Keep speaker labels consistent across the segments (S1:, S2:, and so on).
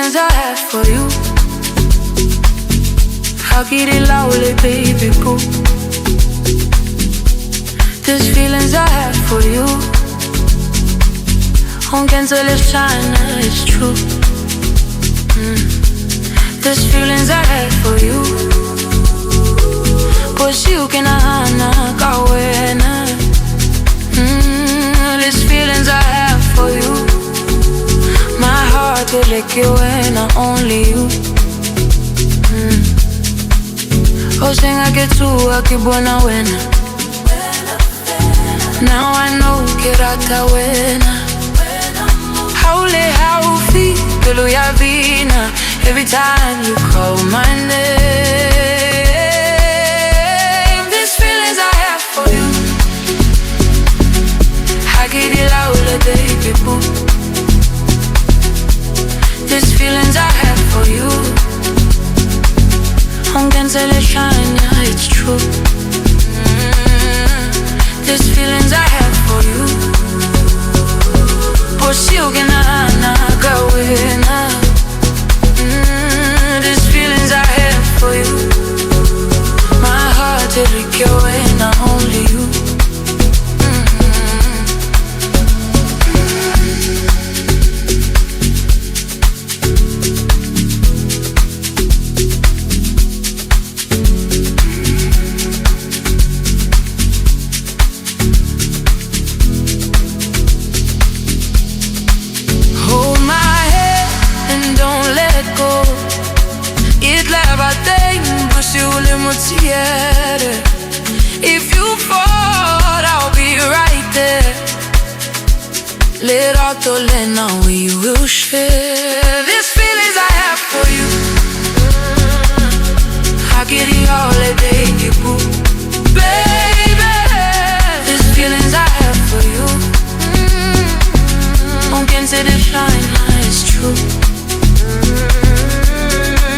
S1: feelings I have for you. Hakiri laole baby boo. These feelings I have for you. Nkentse lehlanya, it's true. These feelings I have for you. Bosiu nahana wena. These feelings I have for you. My heart will lick you and only you. Hoseng tsoha bona wena. Now I know rata wena. Haufi, pelo bina. Every time you call my name, these feelings I have for you. Hakiri laole baby boo. These feelings I have for you. Nkentse lehlanya, it's true. These feelings I have for you. Bosiu nahana wena. These feelings I have for you. My heart will lick you and only you. Teng, Bosiu mots'eare. If you fall, I'll be right there. Lerato, lena, we will share. These feelings I have for you. Hakiri laole baby boo. Baby, these feelings I have for you. Nkentse lehlanya, it's true.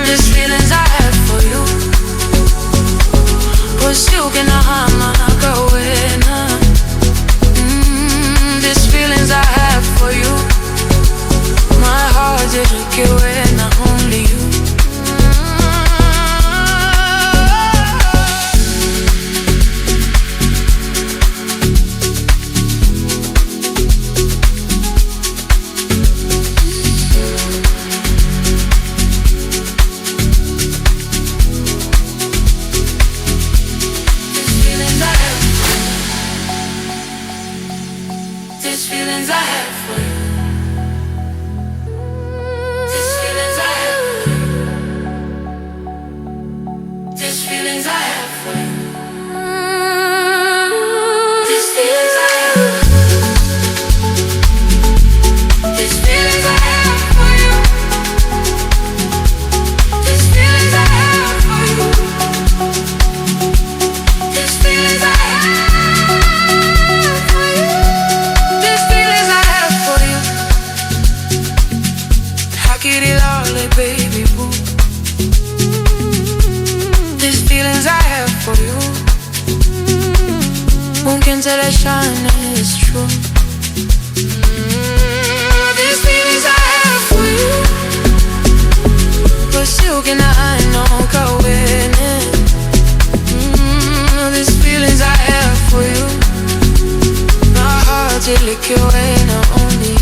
S1: These feelings I have for you. Bosiu nahana wena. These feelings I have for you. My heart is lick you and only you. These feelings I have for you. These feelings I have for you. These feelings I have for you. These feelings I have. These feelings I have for you. These feelings I have for you. These feelings I have. Baby boo. These feelings I have for you. Nkentse lehlanya, it's true. These feelings I have for you. Bosiu nahana wena. These feelings I have for you. My heart will lick you and only you.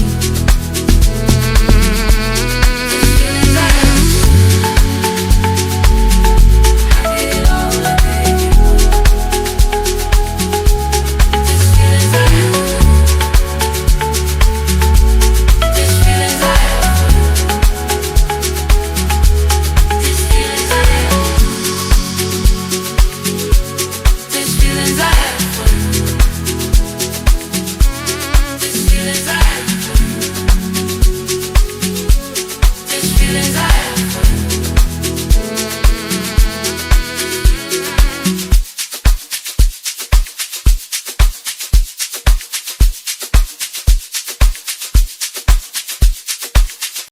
S1: Feelings I have.